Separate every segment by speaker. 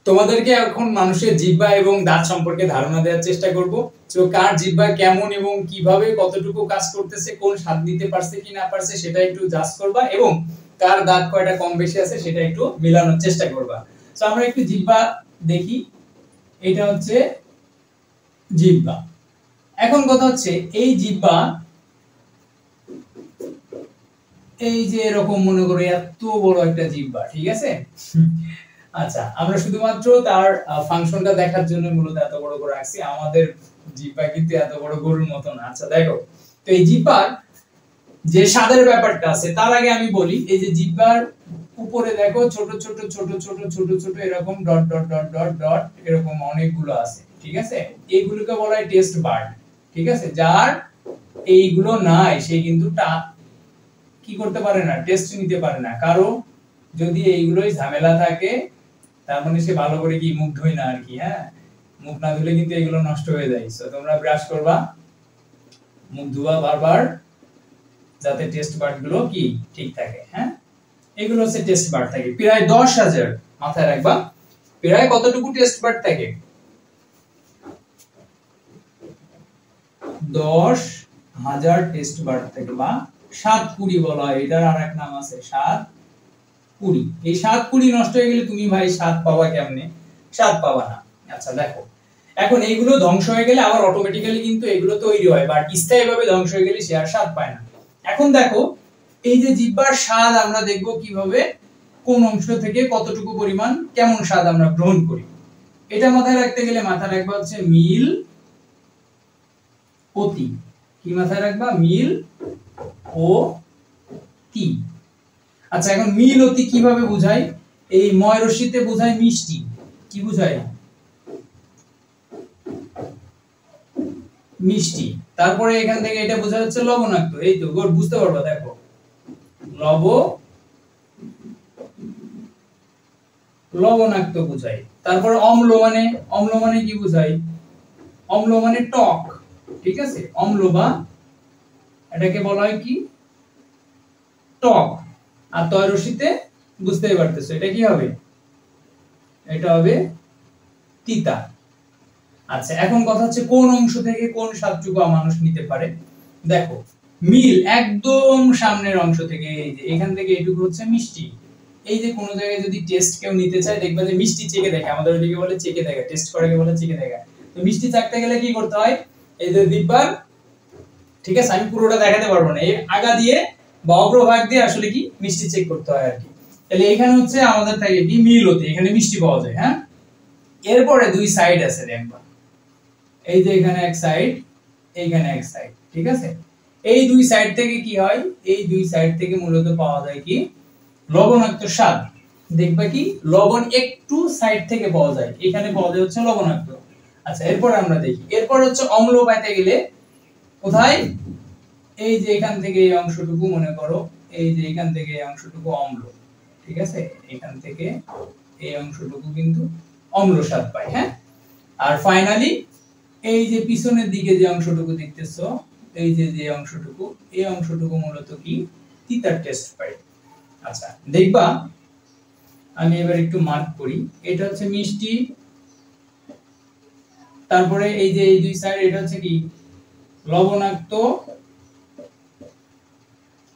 Speaker 1: তোমাদেরকে এখন মানুষের জিহ্বা এবং দাঁত সম্পর্কে ধারণা দেওয়ার চেষ্টা করব। তো কার জিহ্বা কেমন এবং কিভাবে কতটুকু কাজ করতেছে, কোন স্বাদ দিতে পারছে কি না পারছে সেটা একটু জাজ করবা, এবং কার দাঁত কয়টা কম বেশি আছে সেটা একটু মেলানোর চেষ্টা করবা। তো আমরা একটু জিহ্বা দেখি। এটা হচ্ছে জিহ্বা। এখন কথা হচ্ছে এই জিহ্বা, এই যে এরকম মনে করো এত বড় একটা জিহ্বা, ঠিক আছে। আচ্ছা, আমরা শুধুমাত্র তার ফাংশনটা দেখার জন্য মূলত এত বড় করে রাখছি। আমাদের জিহ্বা কিন্তু এত বড় গরুর মতো না। আচ্ছা দেখো, তো এই জিহ্বার যে স্বাদের ব্যাপারটা আছে তার আগে আমি বলি, এই যে জিহ্বার উপরে দেখো ছোট ছোট ছোট ছোট ছোট ছোট এরকম dot dot dot dot dot এরকম অনেকগুলো আছে, ঠিক আছে। এইগুলোকে বলা হয় টেস্ট বাড, ঠিক আছে। যার এইগুলো নাই সে কিন্তু কি করতে পারে না, টেস্ট নিতে পারে না। কারো যদি এইগুলোই ঝামেলা থাকে তার মানে সে ভালো করে কি মুখ ধোয় না আর কি। হ্যাঁ, মুখ না ধুলে কিন্তু এগুলো নষ্ট হয়ে যায়। সো তোমরা ব্রাশ করবা, মুখ ধোয়া বারবার, যাতে টেস্ট বাড গুলো কি ঠিক থাকে। হ্যাঁ, এগুলো হচ্ছে টেস্ট বাড থাকে প্রায় 10,000। মাথায় রাখবা, প্রায় কতটুকু টেস্ট বাড থাকে? 10,000 টেস্ট বাড থাকে, বা স্বাদ কুড়ি বলা হয়। এটার আরেক নাম আছে স্বাদ কুড়ি। এই স্বাদ কুড়ি নষ্ট হয়ে গেলে তুমি ভাই স্বাদ পাবা কেমনে? স্বাদ পাবা না। আচ্ছা দেখো, এখন এইগুলো ধ্বংস হয়ে গেলে আবার অটোমেটিক্যালি কিন্তু এগুলো তৈরি হয়, বাট স্থায়ীভাবে ধ্বংস হয়ে গেলে সে আর স্বাদ পায় না। এখন দেখো, এই যে জিহ্বার স্বাদ আমরা দেখব কিভাবে, কোন অংশ থেকে কতটুকু পরিমাণ কেমন স্বাদ আমরা গ্রহণ করি। এটা মাথায় রাখতে গেলে মাথায় রাখবা হচ্ছে মিল অতি। কি মাথায় রাখবা? মিল ও তি। আচ্ছা, এখন মিল অতি কিভাবে বোঝায়? এই ময় রশ্মিতে বোঝায় মিষ্টি। কি বোঝায়? মিষ্টি। তারপরে এখান থেকে এটা বোঝা যাচ্ছে লবণাক্ত। এই তো গোর বুঝতে পারবা, দেখো লবণাক্ত বোঝায়। তারপর অম্ল মানে কি বোঝায়? অম্ল মানে টক, ঠিক আছে। অম্ল বা এটাকে বলা হয় কি? টক। আর তয় রশ্মিতে বুঝতেই পারতেছো এটা কি হবে? এটা হবে তিতা। আচ্ছা, এখন কথা হচ্ছে কোন অংশ থেকে কোন স্বাদটুকু মানুষ নিতে পারে। দেখো, মিল একদম সামনের অংশ থেকে, এই যে এখান থেকে এইটুকু হচ্ছে মিষ্টি। এই যে কোন জায়গায় যদি টেস্ট কেউ নিতে চায়, দেখবা যে মিষ্টি চেকে দেখে, আমাদের ওদিকে বলে চেকে দেখা, টেস্ট করাকে বলে চেকে দেখা। তো মিষ্টি চাকতে গেলে কি করতে হয়? এই যে জিহ্বার, ঠিক আছে, আমি পুরোটা দেখাতে পারবো না, এই আগা দিয়ে বা অগ্রভাগ দিয়ে আসলে কি মিষ্টি চেক করতে হয় আর কি। তাহলে এখানে হচ্ছে আমাদের থাকে কি মিল হতে, এখানে মিষ্টি পাওয়া যায়। হ্যাঁ, এরপরে দুই সাইড আছে দেখবা, এই যে এখানে এক সাইড, এইখানে এক সাইড, ঠিক আছে। এই দুই সাইড থেকে কি হয়? এই দুই সাইড থেকে মূলত পাওয়া যায় কি লবণাক্ত স্বাদ। দেখবা কি লবণ একটু সাইড থেকে পাওয়া যায়, এখানে পাওয়া যায় হচ্ছে লবণাক্ত। আচ্ছা, এরপর আমরা দেখি, এরপর হচ্ছে অম্ল পাইতে গেলে কোথায়? এই যে এখান থেকে এই অংশটুকু মনে করো, এই যে এখান থেকে এই অংশটুকু অম্ল, ঠিক আছে। এখান থেকে এই অংশটুকু কিন্তু অম্ল স্বাদ পায়। হ্যাঁ, আর ফাইনালি এই যে পিছনের দিকে যে অংশটুকু দেখতেছো, এই যে অংশটুকু, এই অংশটুকু মূলত কি তিতার টেস্ট পায়। আচ্ছা দেখবা, আমি এবার একটু মার্ক করি, এটা হচ্ছে মিষ্টি, তারপরে এই যে এই দুই সাইড এটা হচ্ছে কি লবণাক্ত,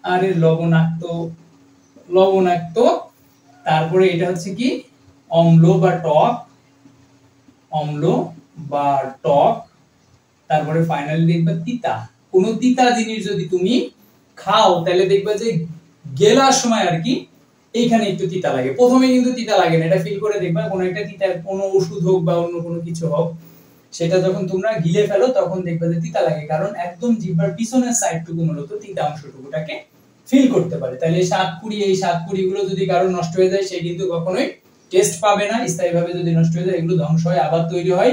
Speaker 1: আরে লবণাক্ত, তারপরে এটা হচ্ছে কি অম্ল বা টক, অম্ল বা টক, তারপরে ফাইনালি দেখবা তিতা। কোন তিতা জিনিস যদি তুমি খাও তাহলে দেখবা যে গেলার সময় আর কি এইখানে একটু তিতা লাগে। প্রথমে কিন্তু তিতা লাগে না, এটা ফিল করে দেখবা। কোন একটা তিতা, কোন ওষুধ হোক বা অন্য কোনো কিছু হোক, সেটা যখন তোমরা গিলে ফেলো তখন দেখবা যে তিতা লাগে, কারণ একদম জিহ্বার পিছনের সাইডটুকু মূলত তিতা অংশটুকুটাকে ফিল করতে পারে। তাহলে এই স্বাদ কুড়ি গুলো যদি কারো নষ্ট হয়ে যায়, সে কিন্তু কখনোই টেস্ট পাবে না। স্থায়ীভাবে যদি নষ্ট হয়ে যায়, এগুলো ধ্বংস হয় আবার তৈরি হয়।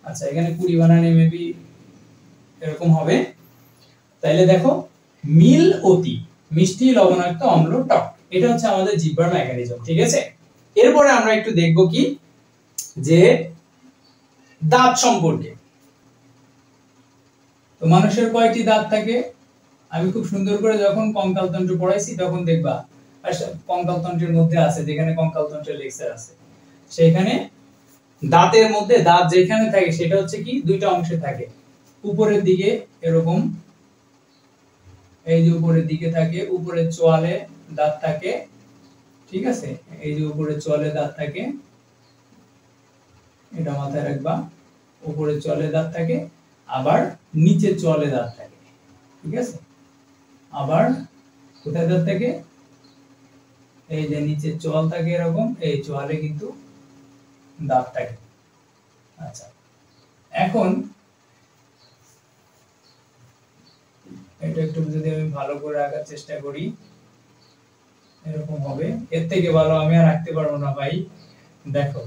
Speaker 1: আচ্ছা, এখানে কুড়ি বানানে মেবি এরকম হবে। তাইলে দেখো, মিল অতি, মিষ্টি, লবণাক্ত, অম্ল, টক, এটা হচ্ছে আমাদের জিহ্বার মেকানিজম, ঠিক আছে। এরপরে আমরা একটু দেখব কি যে দাঁত সম্পর্কে। তো মানুষের কয়টি দাঁত থাকে? আমি খুব সুন্দর করে যখন কঙ্কালতন্ত্র পড়াইছি তখন দেখবা কঙ্কালতন্ত্রের মধ্যে আছে, যেখানে কঙ্কালতন্ত্রের লেকচার আছে সেখানে দাঁতের মধ্যে দাঁত যেখানে থাকে সেটা হচ্ছে কি দুইটা অংশে থাকে, উপরের দিকে এরকম, এই যে উপরের দিকে থাকে, উপরের চোয়ালে দাঁত থাকে, ঠিক আছে, এই যে উপরের চোয়ালে দাঁত থাকে, এটা মাথায় রাখবা, উপরের চোয়ালে দাঁত থাকে, আবার নিচের চোয়ালে দাঁত থাকে, ঠিক আছে, আবার কোথায় দাঁত থাকে, এই যে নিচের চোয়াল থাকে এরকম, এই চোয়ালে কিন্তু দাঁত থাকে। আচ্ছা, এখন এটা একটু যদি আমি ভালো করে আঁকার চেষ্টা করি, এরকম হবে, এর থেকে ভালো আমি আর আঁকতে পারবো না ভাই। দেখো,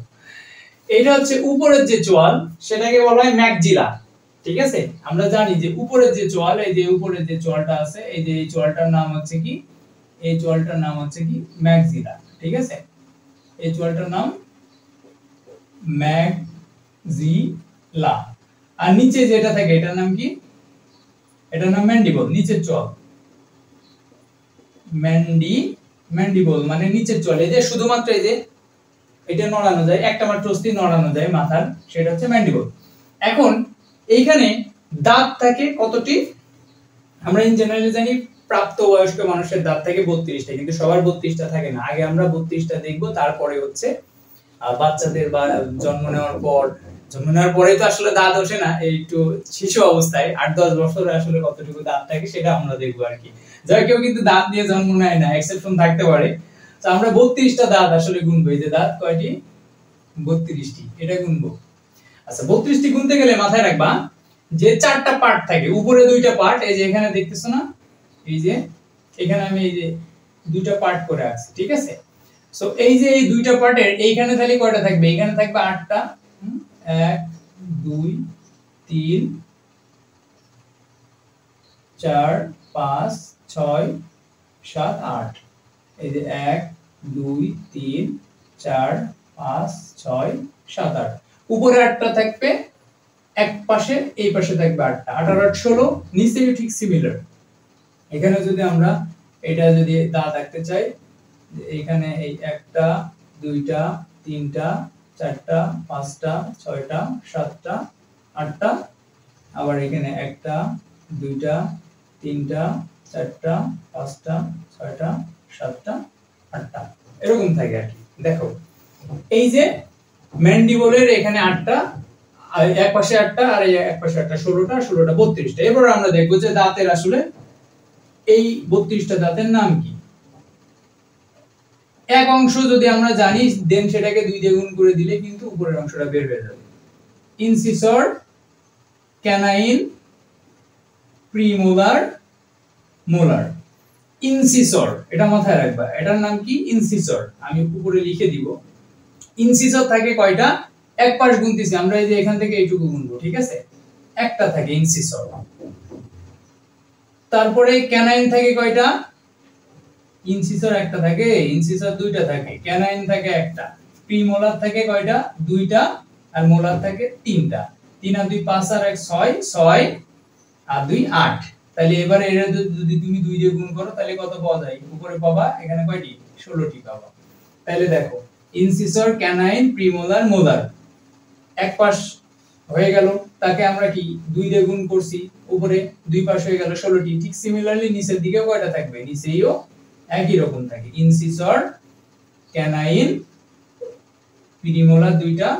Speaker 1: এটা হচ্ছে উপরের যে চোয়াল সেটাকে বলা হয় ম্যাক্সিলা, ঠিক আছে, আমরা জানি যে উপরের যে চোয়াল, এই যে উপরের যে চোয়ালটা আছে, এই যে এই চোয়ালটার নাম হচ্ছে কি, এই চোয়ালটার নাম হচ্ছে কি ম্যাক্সিলা, ঠিক আছে, এই চোয়ালটার নাম ম্যাক্সিলা। আর নিচে যেটা থাকে এটার নাম কি, এটার নাম ম্যান্ডিবল, নিচের চোয়াল, ম্যান্ডিবল মানে নিচের চোয়াল। এই যে শুধুমাত্র এই যে এটা নড়ানো যায়, একটা মাত্র অস্থি নড়ানো যায় মাথার, সেটা হচ্ছে ম্যান্ডিবল। এখন এইখানে দাঁত থাকে কতটি, আমরা ইন জেনারেলি জানি প্রাপ্তবয়স্ক মানুষের দাঁত থাকে 32টা, কিন্তু সবার 32টা থাকে না। আগে আমরা 32টা দেখব, তারপরে হচ্ছে বাচ্চাদের বা জন্ম নেওয়ার পর, জন্ম নেওয়ার পরেই তো আসলে দাঁত ওঠে না, এই একটু শিশু অবস্থায় 8-10 বছরে আসলে কতটুকু দাঁত থাকে সেটা আমরা দেখবো আর কি। যারা কেউ কিন্তু দাঁত দিয়ে জন্ম নেয় না, এক্সেপশন থাকতে পারে। তো আমরা 32টা দাঁত আসলে গুনবো, এই যে দাঁত কয়টি, 32টি, এটা গুনবো। আচ্ছা, 32টি গুনতে গেলে মাথায় রাখবা যে 4টা পার্ট থাকে, উপরে 2টা পার্ট, এই যে এখানে দেখতেছো না, এই যে এখানে আমি এই যে 2টা পার্ট করে আছি, ঠিক আছে। সো এই যে এই 2টা পার্টের এইখানে তাহলে কয়টা থাকবে, এখানে থাকবে 8টা, 1 2 3 4 5 6 7 8, এই যে 1 2 3 4 5 6 7 8, উপরে 8টা থাকবে, এক পাশে এই পাশে থাকবে 8টা, 8 আর 8 16, নিচেও ঠিক সিমিলার। এখানে যদি আমরা এটা যদি দাঁত আঁকতে চাই, এখানে এই 1টা 2টা 3টা 4টা 5টা 6টা 7টা 8টা, আবার এখানে 1টা 2টা 3টা 4টা 5টা 6টা 7টা 8টা, এরকম থাকে আর কি। দেখো, এই যে ম্যান্ডিবলের এখানে 8টা, আর এক পাশে 8টা আর এই এক পাশে 8টা, 16টা 16টা 32টা। এবার আমরা দেখব যে দাঁতের আসলে এই 32টা দাঁতের নাম কি। এক অংশ যদি আমরা জানি, দেন সেটাকে 2 দিয়ে গুণ করে দিলে কিন্তু উপরের অংশটা বের হয়ে যাবে। Incisor, canine, premolar, molar. Incisor, এটা মাথায় রাখবা, এটার নাম কি ইনসিসর, আমি উপরে লিখে দিব। ইনসিসর থাকে কয়টা, এক পাশ গুনতেছি আমরা, এই যে এখান থেকে এইটুকু গুনবো, ঠিক আছে, একটা থাকে ইনসিসর। তারপরে ক্যানাইন থাকে কয়টা, ইনসিসর একটা থাকে, ইনসিসর 2টা থাকে, ক্যানাইন থাকে একটা, প্রিমোলার থাকে কয়টা, 2টা, আর মোলার থাকে 3টা। 3 আর 2 5 আর 1 6, 6 আর 2 8। তাহলে এবারে এর যদি তুমি 2 দিয়ে গুণ করো তাহলে কত পাওয়া যায়, উপরে পাবা এখানে কয়টি, 16টি পাবা। তাহলে দেখো, ইনসিসর, ক্যানাইন, প্রিমোলার, মোলার, এক পাশ হয়ে গেল, তাকে আমরা কি 2 দিয়ে গুণ করছি, উপরে 2 পাশ হয়ে গেল 16টি। ঠিক সিমিলারলি নিচের দিকে কয়টা থাকবে, নিচেও একই রকম থাকে, ইনসিসর, ক্যানাইন, প্রিমোলার 2টা,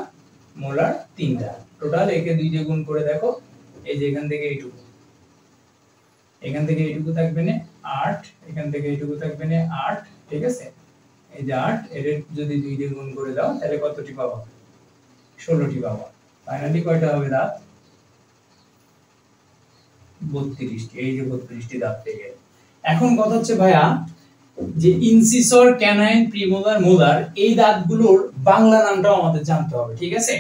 Speaker 1: মোলার 3টা, টোটাল একে 2 দিয়ে গুণ করে দেখো, এই যে এখান থেকে এইটুকু, এখান থেকে এইটুকু থাকবে না 8, এখান থেকে এইটুকু থাকবে না 8, ঠিক আছে, এই যে 8, এর যদি 2 দিয়ে গুণ করে দাও তাহলে কতটি পাবা, 16টি পাবা। ফাইনালি কয়টা হবে দাঁত, 32টি, এই যে 32টি দাঁত পেয়ে গেল। এখন কথা হচ্ছে ভাইয়া যে ইনসিসর, ক্যানাইন, প্রিমোলার, মোলার, এই দাঁতগুলোর বাংলা নামটাও আমাদের জানতে হবে, ঠিক আছে।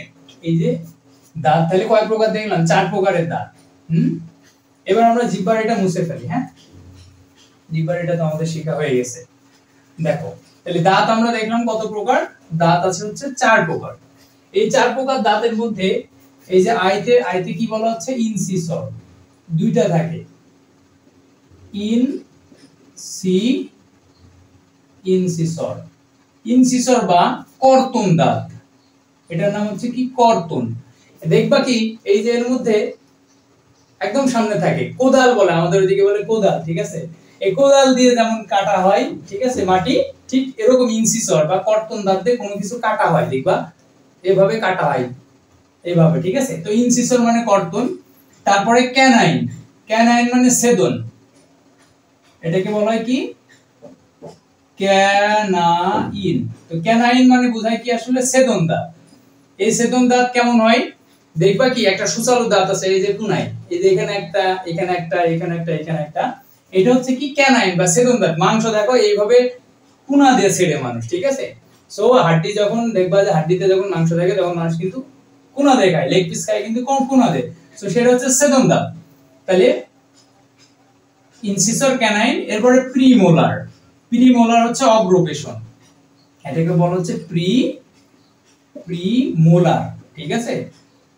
Speaker 1: এই যে দাঁত তাহলে কয় প্রকার দেখলাম, 4 প্রকারের দাঁত। এবার আমরা জিহ্বার এটা মুছে ফেলি। হ্যাঁ, জিহ্বার এটা তো আমাদের শেখা হয়ে গেছে। দেখো, তাহলে দাঁত আমরা দেখলাম কত প্রকার, দাঁত আছে হচ্ছে 4 প্রকার। এই 4 প্রকার দাঁতের মধ্যে এই যে আইতে কি বলা হচ্ছে, ইনসিসর 2টা থাকে, ইনসিসর বা কর্তন দাঁত, এটার নাম হচ্ছে কি কর্তন। দেখবা কি এই যে এর মধ্যে একদম সামনে থাকে কোদাল বলে, আমাদের ওইদিকে বলে কোদাল, ঠিক আছে? এই কোদাল দিয়ে যেমন কাটা হয়, ঠিক আছে, মাটি, ঠিক এরকম ইনসিসর বা কর্তন দাঁত দিয়ে কোনো কিছু কাটা হয়, দেখবা এভাবে কাটা হয় এইভাবে, ঠিক আছে? তো ইনসিসর মানে কর্তন। তারপরে ক্যানাইন, ক্যানাইন মানে ছেদন, এটাকে বলা হয় কি ক্যানাইন। তো ক্যানাইন মানে বোঝায় কি আসলে ছেদন দাঁত। এই ছেদন দাঁত কেমন হয়, দেখবা কি একটা সুচালু দাঁত আছে এই যে টুনাই, এই যে এখানে একটা, এখানে একটা, এখানে একটা, এখানে একটা, এটা হচ্ছে কি ক্যানাইন বা ছেদন দাঁত। মাংস দেখো এইভাবে কুনা দিয়ে ছেড়ে মানুষ, ঠিক আছে? সো হাড্ডি যখন দেখবা যে হাড্ডিতে যখন মাংস থাকে তখন মানুষ কিন্তু কুনা দিয়ে খায়, লেগ পিস খায় কিন্তু কম কুনা দিয়ে। সো সেটা হচ্ছে ছেদন দাঁত। তাহলে ইনসিসর, ক্যানাইন, এরপরে প্রিমোলার। প্রিমোলার হচ্ছে অগ্রপেশন, এটাকে বলা হচ্ছে প্রিমোলার, ঠিক আছে?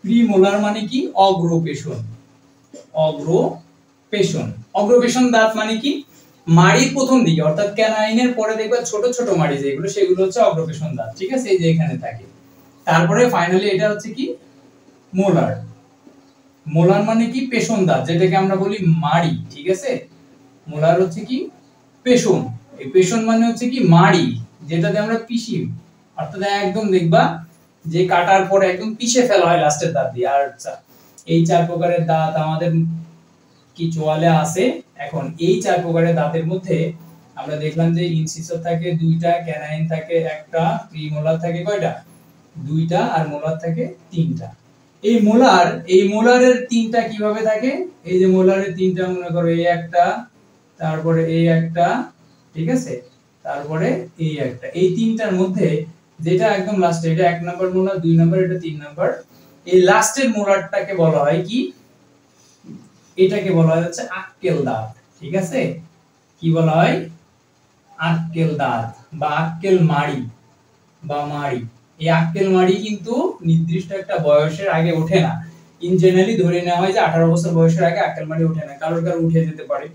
Speaker 1: প্রিমোলার মানে কি অগ্রপেশন, অগ্রপেশন। অগ্রপেশন দাঁত মানে কি মাড়ির প্রথম দিকে, অর্থাৎ ক্যানাইনের পরে দেখবা ছোট ছোট মাড়ি যেগুলো, সেগুলো হচ্ছে অগ্রপেশন দাঁত, ঠিক আছে? এই যে এখানে থাকে। তারপরে ফাইনালি এটা হচ্ছে কি মোলার। মোলার মানে কি পেশন দাঁত, যেটাকে আমরা বলি মাড়ি, ঠিক আছে? মোলার হচ্ছে কি পেশন। এই পেশন মানে হচ্ছে কি মাড়ি, যেটাতে আমরা পিষি, অর্থাৎ একদম দেখবা যে কাটার পরে একদম পিষে ফেলা হয় লাস্টের দাঁত দিয়ে। আর এই 4 প্রকারের দাঁত আমাদের কি চোয়ালে আছে। এখন এই 4 প্রকারের দাঁতের মধ্যে আমরা দেখলাম যে ইনসিসর থাকে 2টা, ক্যানাইন থাকে 1টা, প্রিমোলার থাকে কয়টা 2টা, আর মোলার থাকে 3টা। এই মোলারের 3টা কিভাবে থাকে, এই যে মোলারের 3টা মনে করো এই একটা, তারপরে এই একটা, ঠিক আছে, তারপরে এই একটা, এই 3টার মধ্যে যেটা একদম লাস্টে, এটা 1 নাম্বার মোলার, 2 নাম্বার, এটা 3 নাম্বার, এই লাস্টের মোলারটাকে বলা হয় কি, এটাকে বলা হয় হচ্ছে আক্কেল দাঁত, ঠিক আছে? কি বলা হয় আক্কেল দাঁত বা আক্কেল মাড়ি বা মাড়ি। এই আক্কেল মাড়ি কিন্তু নির্দিষ্ট একটা বয়সের আগে ওঠে না। ইন জেনারেলি ধরে নেওয়া হয় যে 18 বছর বয়সের আগে আক্কেল মাড়ি ওঠে না, কারোর কারো উঠে যেতে পারে,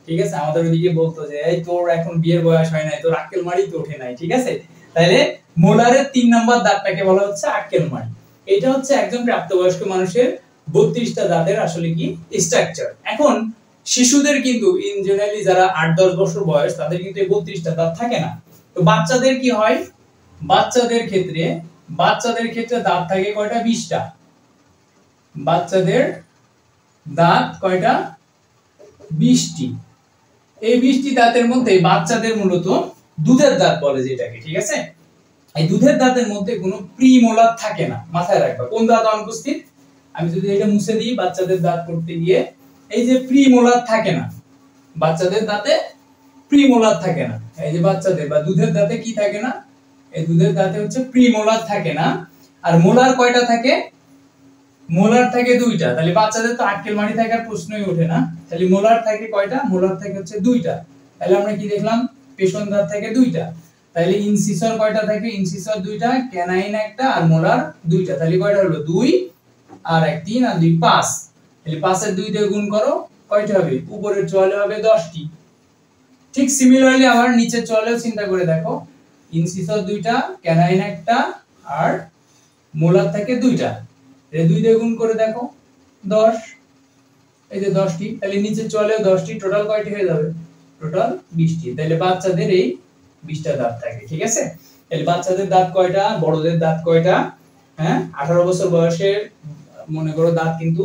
Speaker 1: ঠিক আছে? আমাদের ওইদিকে বলতো যে এই তোর এখন বিয়ের বয়স হয় নাই, তোর আক্কেল মাড়ি তো ওঠে নাই, ঠিক আছে? তাহলে মোলারের 3 নাম্বার দাঁতটাকে বলা হচ্ছে আক্কেল মাড়ি। এটা হচ্ছে একজন প্রাপ্তবয়স্ক মানুষের 32টা দাঁতের আসলে কি স্ট্রাকচার। এখন শিশুদের কিন্তু ইন জেনারেলি যারা 8-10 বছর বয়স, তাদের কিন্তু এই 32টা দাঁত থাকে না। তো বাচ্চাদের কি হয়, বাচ্চাদের ক্ষেত্রে দাঁত থাকে কয়টা 20টা। বাচ্চাদের দাঁত কয়টা 20টি। এই 20টি দাঁতের মধ্যে বাচ্চাদের মূলত দুধের দাঁত বলে যেটাকে, ঠিক আছে? এই দুধের দাঁতের মধ্যে কোনো প্রিমোলার থাকে না, মাথায় রাখবা। কোন দাঁত অনুপস্থিত, আমি যদি এটা মুছে দিই বাচ্চাদের দাঁত করতে গিয়ে, এই যে প্রিমোলার থাকে না, বাচ্চাদের দাঁতে প্রিমোলার থাকে না। এই যে বাচ্চাদের বা দুধের দাঁতে কি থাকে না, এই দুধের দাঁতে হচ্ছে প্রিমোলার থাকে না। আর মোলার কয়টা থাকে, মোলার থাকে 2টা। তাহলে বাচ্চাদের তো আক্কেল মাড়ি থাকার প্রশ্নই ওঠে না। তাহলে মোলার থাকে কয়টা, মোলার থাকে হচ্ছে 2টা। তাহলে আমরা কি দেখলাম, পেশন দাঁত থাকে 2টা। তাহলে ইনসিসর কয়টা থাকে, ইনসিসর 2টা, ক্যানাইন 1টা, আর মোলার 2টা। তাহলে কয়টা হলো 2 আর 1 3 আর 2 5। তাহলে 5 এর 2 দিয়ে গুণ করো, কয়টা হবে, উপরের চোয়ালে হবে 10টি। ঠিক সিমিলারলি আবার নিচের চোয়ালেও চিন্তা করে দেখো, ইনসিসর 2টা, ক্যানাইন 1টা, আর মোলার থাকে 2টা। এই 2 দিয়ে গুণ করে দেখো 10, এই যে 10টি। তাহলে নিচের চোয়ালেও 10টি, টোটাল কয়টি হয়ে যাবে, টোটাল 20টি। তাহলে বাচ্চাদের এই 20টা দাঁত থাকে, ঠিক আছে? তাহলে বাচ্চাদের দাঁত কয়টা, বড়দের দাঁত কয়টা, হ্যাঁ? 18 বছর বয়সের মনে করো দাঁত কিন্তু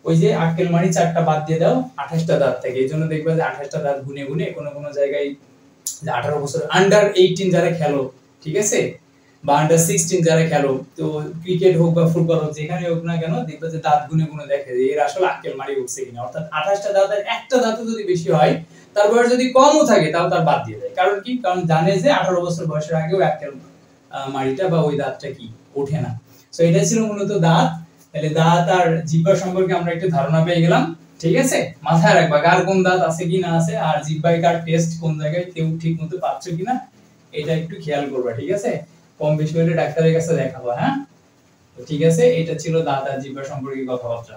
Speaker 1: ওই যে আক্কেল মাড়ি 4টা বাদ দিয়ে দাও, 28টা দাঁত থাকে। এইজন্য দেখবে যে 28টা দাঁত গুনে গুনে কোন জায়গায় যে 18 বছর আন্ডার 18 যারা খেলো, ঠিক আছে, বা আন্ডার 16 যারা খেলো, তো ক্রিকেট হোক বা ফুটবল হোক, যেখানে হোক না কেন, দেখবে যে দাঁত গুনে গুনে দেখে যে এর আসলে আক্কেল মাড়ি উঠছে কিনা। অর্থাৎ 28টা দাঁতের একটা দাঁত যদি বেশি হয়, তার বয়স যদি কমও থাকে, তাও তার বাদ দিয়ে দেয়। কারণ কি, কারণ জানে যে 18 বছর বয়সের আগেও আক্কেল মাড়িটা বা ওই দাঁতটা কি ওঠে না। সো এটা ছিল মূলত দাঁত। তাহলে দাঁত আর জিহ্বা সম্পর্কে আমরা একটু ধারণা পেয়ে গেলাম, ঠিক আছে? মাথায় রাখবা কার কোন দাঁত আছে কি না আছে, আর জিহ্বায় কার টেস্ট কোন জায়গায় কেউ ঠিক মতো পাচ্ছ কিনা, এটা একটু খেয়াল করবা, ঠিক আছে? কম বেশি হলে ডাক্তারের কাছে দেখাবো, হ্যাঁ? তো ঠিক আছে, এটা ছিল দাঁত আর জিহ্বা সম্পর্কে কথাবার্তা।